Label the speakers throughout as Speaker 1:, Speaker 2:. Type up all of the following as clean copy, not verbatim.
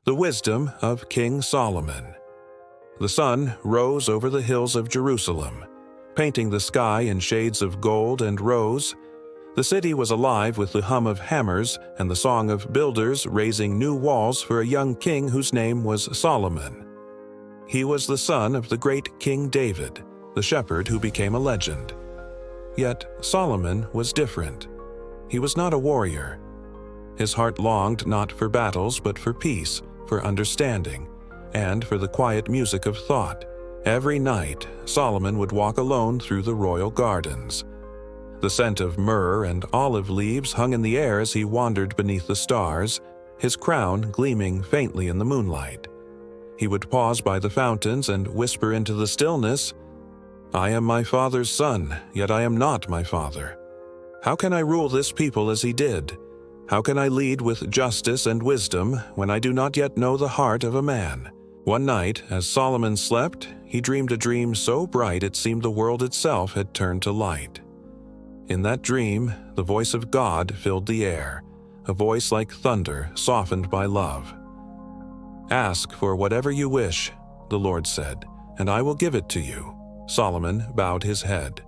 Speaker 1: The wisdom of King Solomon. The sun rose over the hills of Jerusalem, painting the sky in shades of gold and rose. The city was alive with the hum of hammers and the song of builders raising new walls for a young king whose name was Solomon. He was the son of the great King David, the shepherd who became a legend. Yet Solomon was different. He was not a warrior. His heart longed not for battles but for peace, for understanding, and for the quiet music of thought. Every night, Solomon would walk alone through the royal gardens. The scent of myrrh and olive leaves hung in the air as he wandered beneath the stars, his crown gleaming faintly in the moonlight. He would pause by the fountains and whisper into the stillness, "I am my father's son, yet I am not my father. How can I rule this people as he did? How can I lead with justice and wisdom when I do not yet know the heart of a man?" One night, as Solomon slept, he dreamed a dream so bright it seemed the world itself had turned to light. In that dream, the voice of God filled the air, a voice like thunder softened by love. "Ask for whatever you wish," the Lord said, "and I will give it to you." Solomon bowed his head.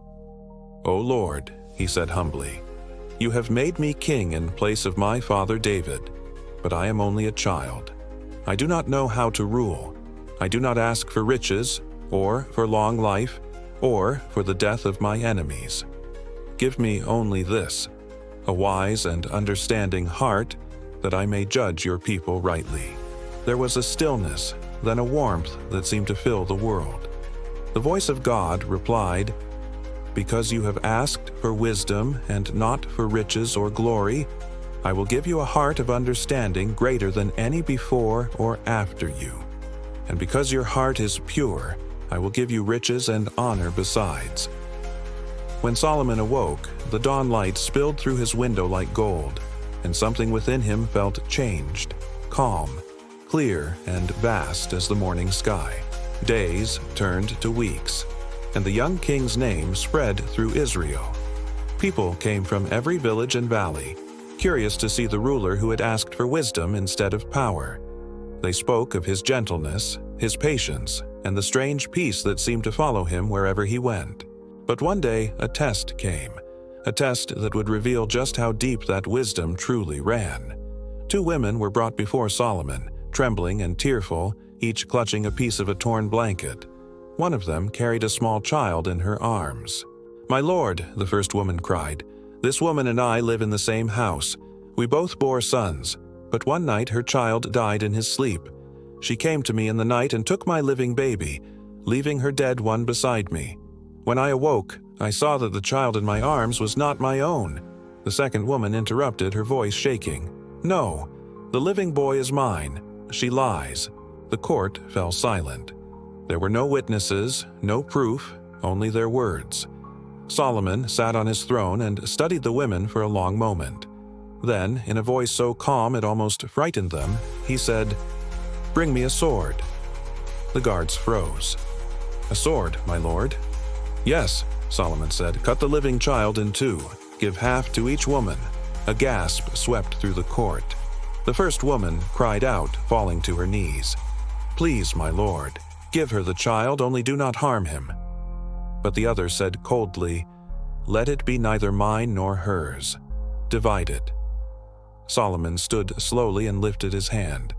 Speaker 1: "O Lord," he said humbly, "you have made me king in place of my father David, but I am only a child. I do not know how to rule. I do not ask for riches, or for long life, or for the death of my enemies. Give me only this, a wise and understanding heart, that I may judge your people rightly." There was a stillness, then a warmth that seemed to fill the world. The voice of God replied, "Because you have asked for wisdom and not for riches or glory, I will give you a heart of understanding greater than any before or after you. And because your heart is pure, I will give you riches and honor besides." When Solomon awoke, the dawn light spilled through his window like gold, and something within him felt changed, calm, clear and vast as the morning sky. Days turned to weeks, and the young king's name spread through Israel. People came from every village and valley, curious to see the ruler who had asked for wisdom instead of power. They spoke of his gentleness, his patience, and the strange peace that seemed to follow him wherever he went. But one day a test came, a test that would reveal just how deep that wisdom truly ran. Two women were brought before Solomon, trembling and tearful, each clutching a piece of a torn blanket. One of them carried a small child in her arms. "My lord," the first woman cried, "this woman and I live in the same house. We both bore sons, but one night her child died in his sleep. She came to me in the night and took my living baby, leaving her dead one beside me. When I awoke, I saw that the child in my arms was not my own." The second woman interrupted, her voice shaking. "No, the living boy is mine. She lies." The court fell silent. There were no witnesses, no proof, only their words. Solomon sat on his throne and studied the women for a long moment. Then, in a voice so calm it almost frightened them, he said, "Bring me a sword." The guards froze. "A sword, my lord?" "Yes," Solomon said, "cut the living child in two. Give half to each woman." A gasp swept through the court. The first woman cried out, falling to her knees, "Please, my lord, give her the child, only do not harm him." But the other said coldly, "Let it be neither mine nor hers. Divide it." Solomon stood slowly and lifted his hand.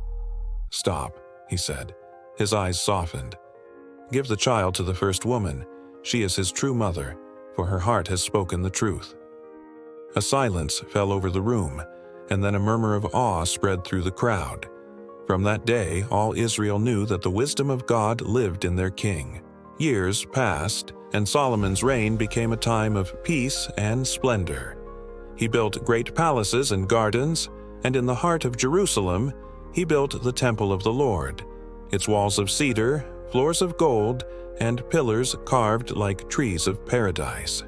Speaker 1: "Stop," he said. His eyes softened. "Give the child to the first woman. She is his true mother, for her heart has spoken the truth." A silence fell over the room, and then a murmur of awe spread through the crowd. From that day, all Israel knew that the wisdom of God lived in their king. Years passed, and Solomon's reign became a time of peace and splendor. He built great palaces and gardens, and in the heart of Jerusalem, he built the temple of the Lord, its walls of cedar, floors of gold, and pillars carved like trees of paradise.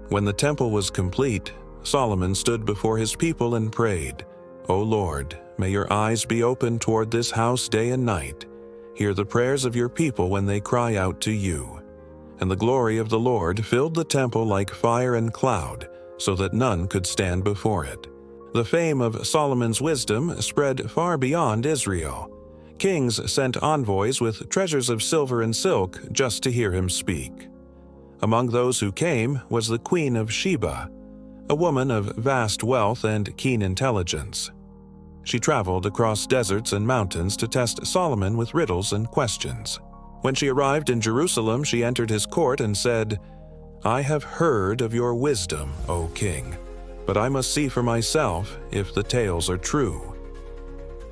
Speaker 1: When the temple was complete, Solomon stood before his people and prayed, "O Lord, may your eyes be open toward this house day and night. Hear the prayers of your people when they cry out to you." And the glory of the Lord filled the temple like fire and cloud, so that none could stand before it. The fame of Solomon's wisdom spread far beyond Israel. Kings sent envoys with treasures of silver and silk just to hear him speak. Among those who came was the Queen of Sheba, a woman of vast wealth and keen intelligence. She traveled across deserts and mountains to test Solomon with riddles and questions. When she arrived in Jerusalem, she entered his court and said, "I have heard of your wisdom, O king, but I must see for myself if the tales are true."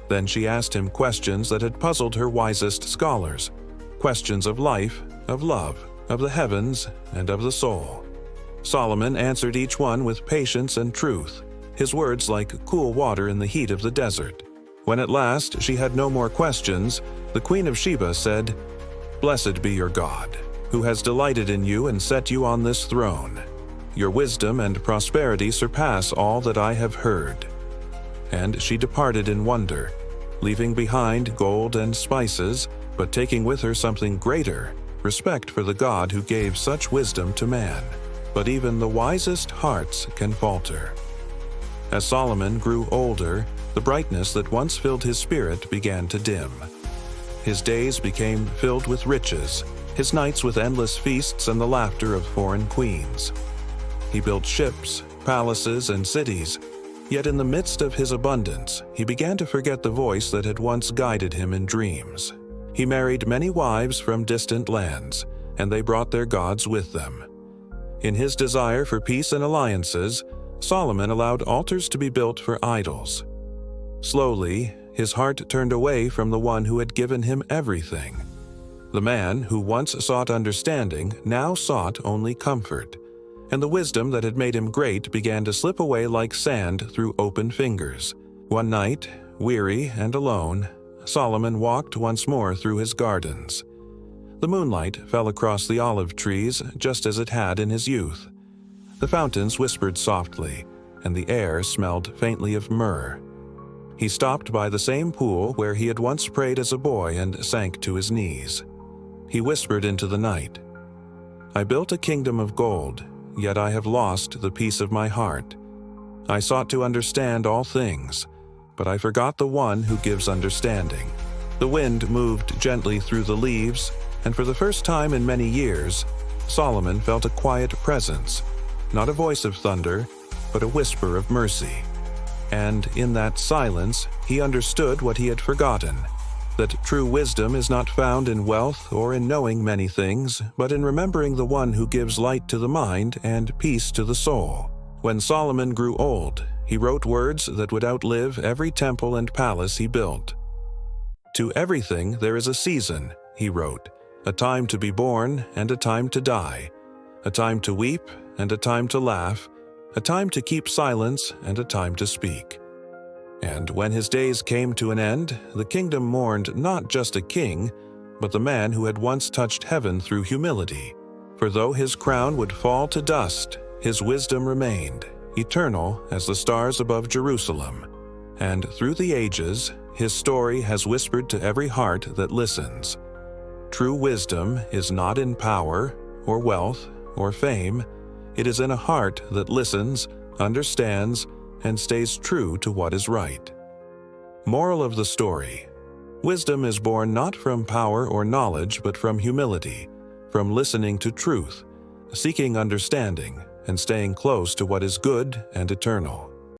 Speaker 1: Then she asked him questions that had puzzled her wisest scholars, questions of life, of love, of the heavens, and of the soul. Solomon answered each one with patience and truth, his words like cool water in the heat of the desert. When at last she had no more questions, the Queen of Sheba said, "Blessed be your God, who has delighted in you and set you on this throne. Your wisdom and prosperity surpass all that I have heard." And she departed in wonder, leaving behind gold and spices, but taking with her something greater, respect for the God who gave such wisdom to man. But even the wisest hearts can falter. As Solomon grew older, the brightness that once filled his spirit began to dim. His days became filled with riches, his nights with endless feasts and the laughter of foreign queens. He built ships, palaces, and cities, yet in the midst of his abundance, he began to forget the voice that had once guided him in dreams. He married many wives from distant lands, and they brought their gods with them. In his desire for peace and alliances, Solomon allowed altars to be built for idols. Slowly, his heart turned away from the one who had given him everything. The man who once sought understanding now sought only comfort, and the wisdom that had made him great began to slip away like sand through open fingers. One night, weary and alone, Solomon walked once more through his gardens. The moonlight fell across the olive trees just as it had in his youth. The fountains whispered softly, and the air smelled faintly of myrrh. He stopped by the same pool where he had once prayed as a boy and sank to his knees. He whispered into the night, "I built a kingdom of gold, yet I have lost the peace of my heart. I sought to understand all things, but I forgot the one who gives understanding." The wind moved gently through the leaves, and for the first time in many years, Solomon felt a quiet presence, not a voice of thunder, but a whisper of mercy. And in that silence, he understood what he had forgotten, that true wisdom is not found in wealth or in knowing many things, but in remembering the one who gives light to the mind and peace to the soul. When Solomon grew old, he wrote words that would outlive every temple and palace he built. "To everything there is a season," he wrote, "a time to be born and a time to die, a time to weep and a time to laugh, a time to keep silence and a time to speak." And when his days came to an end, the kingdom mourned not just a king, but the man who had once touched heaven through humility. For though his crown would fall to dust, his wisdom remained, eternal as the stars above Jerusalem. And through the ages, his story has whispered to every heart that listens. True wisdom is not in power, or wealth, or fame. It is in a heart that listens, understands, and stays true to what is right. Moral of the story: wisdom is born not from power or knowledge, but from humility, from listening to truth, seeking understanding, and staying close to what is good and eternal.